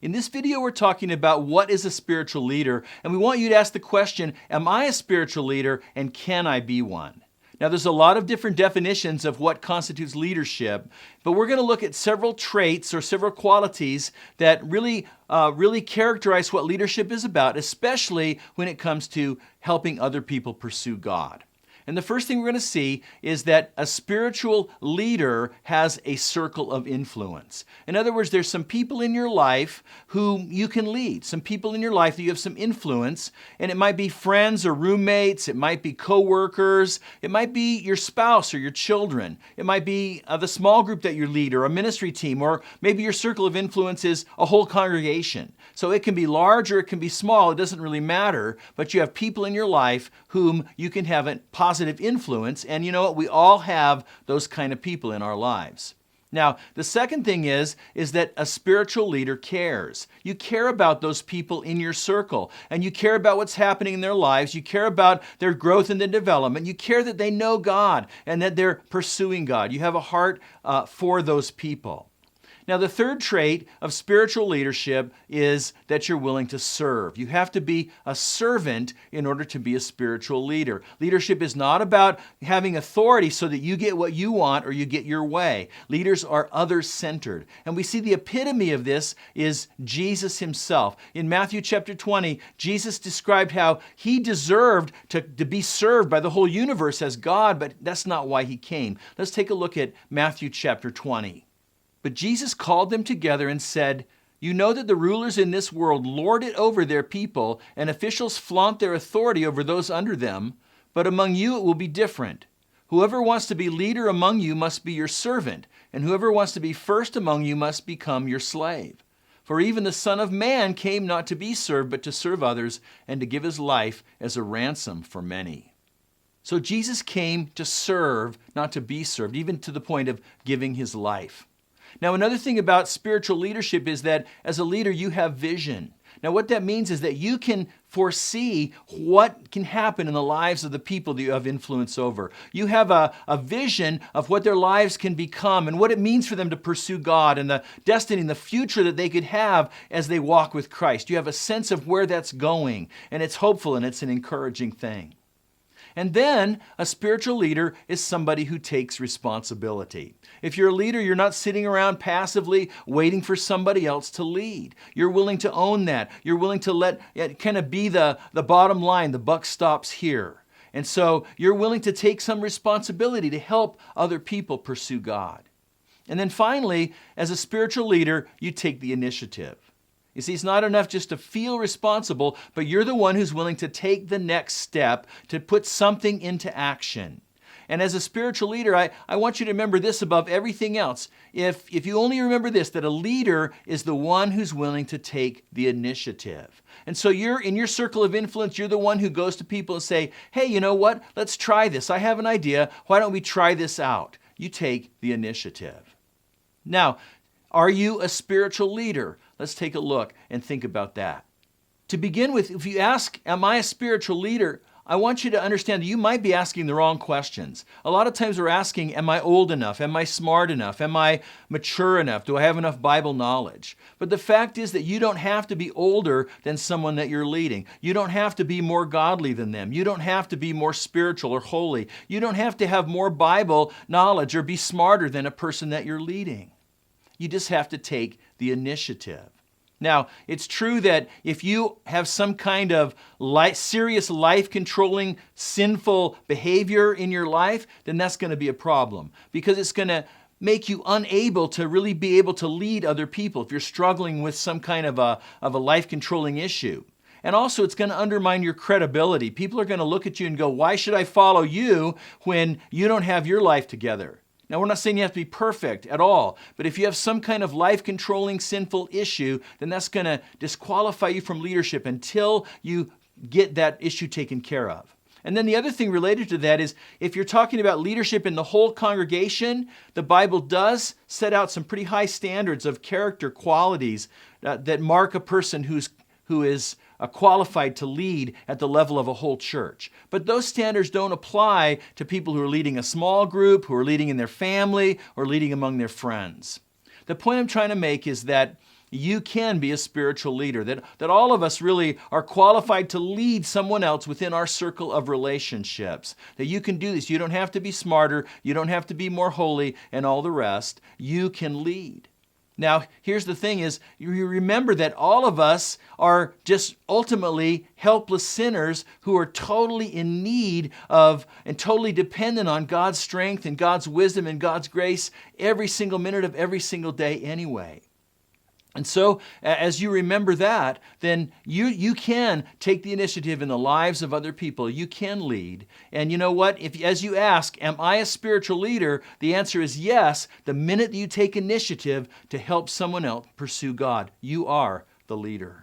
In this video, we're talking about what is a spiritual leader, and we want you to ask the question, am I a spiritual leader and can I be one? Now, there's a lot of different definitions of what constitutes leadership, but we're going to look at several traits or several qualities that really characterize what leadership is about, especially when it comes to helping other people pursue God. And the first thing we're going to see is that a spiritual leader has a circle of influence. In other words, there's some people in your life whom you can lead, some people in your life that you have some influence, and it might be friends or roommates, it might be coworkers, it might be your spouse or your children, it might be the small group that you lead or a ministry team, or maybe your circle of influence is a whole congregation. So it can be large or it can be small, it doesn't really matter, but you have people in your life whom you can have a positive influence, and you know what? We all have those kind of people in our lives. Now, the second thing is that a spiritual leader cares. You care about those people in your circle, and you care about what's happening in their lives. You care about their growth and their development. You care that they know God and that they're pursuing God. You have a heart for those people. Now, the third trait of spiritual leadership is that you're willing to serve. You have to be a servant in order to be a spiritual leader. Leadership is not about having authority so that you get what you want or you get your way. Leaders are others-centered. And we see the epitome of this is Jesus himself. In Matthew chapter 20, Jesus described how he deserved to be served by the whole universe as God, but that's not why he came. Let's take a look at Matthew chapter 20. But Jesus called them together and said, "You know that the rulers in this world lord it over their people, and officials flaunt their authority over those under them, but among you it will be different. Whoever wants to be leader among you must be your servant, and whoever wants to be first among you must become your slave. For even the Son of Man came not to be served, but to serve others, and to give his life as a ransom for many." So Jesus came to serve, not to be served, even to the point of giving his life. Now, another thing about spiritual leadership is that as a leader, you have vision. Now, what that means is that you can foresee what can happen in the lives of the people that you have influence over. You have a vision of what their lives can become and what it means for them to pursue God and the destiny and the future that they could have as they walk with Christ. You have a sense of where that's going, and it's hopeful and it's an encouraging thing. And then a spiritual leader is somebody who takes responsibility. If you're a leader, you're not sitting around passively waiting for somebody else to lead. You're willing to own that. You're willing to let it kind of be the bottom line. The buck stops here. And so you're willing to take some responsibility to help other people pursue God. And then finally, as a spiritual leader, you take the initiative. You see, it's not enough just to feel responsible, but you're the one who's willing to take the next step to put something into action. And as a spiritual leader, I want you to remember this above everything else. If you only remember this, that a leader is the one who's willing to take the initiative. And so you're in your circle of influence, you're the one who goes to people and say, "Hey, you know what? Let's try this. I have an idea. Why don't we try this out?" You take the initiative. Now, are you a spiritual leader? Let's take a look and think about that. To begin with, if you ask, am I a spiritual leader? I want you to understand that you might be asking the wrong questions. A lot of times we're asking, am I old enough? Am I smart enough? Am I mature enough? Do I have enough Bible knowledge? But the fact is that you don't have to be older than someone that you're leading. You don't have to be more godly than them. You don't have to be more spiritual or holy. You don't have to have more Bible knowledge or be smarter than a person that you're leading. You just have to take the initiative. Now, it's true that if you have some kind of serious life-controlling, sinful behavior in your life, then that's going to be a problem because it's going to make you unable to really be able to lead other people if you're struggling with some kind of a life-controlling issue. And also, it's going to undermine your credibility. People are going to look at you and go, "Why should I follow you when you don't have your life together?" Now, we're not saying you have to be perfect at all, but if you have some kind of life-controlling sinful issue, then that's going to disqualify you from leadership until you get that issue taken care of. And then the other thing related to that is if you're talking about leadership in the whole congregation, the Bible does set out some pretty high standards of character qualities that mark a person who is qualified to lead at the level of a whole church. But those standards don't apply to people who are leading a small group, who are leading in their family, or leading among their friends. The point I'm trying to make is that you can be a spiritual leader, that all of us really are qualified to lead someone else within our circle of relationships. That you can do this. You don't have to be smarter. You don't have to be more holy and all the rest. You can lead. Now, here's the thing is, you remember that all of us are just ultimately helpless sinners who are totally in need of and totally dependent on God's strength and God's wisdom and God's grace every single minute of every single day anyway. And so, as you remember that, then you can take the initiative in the lives of other people. You can lead. And you know what? As you ask, am I a spiritual leader? The answer is yes. The minute that you take initiative to help someone else pursue God, you are the leader.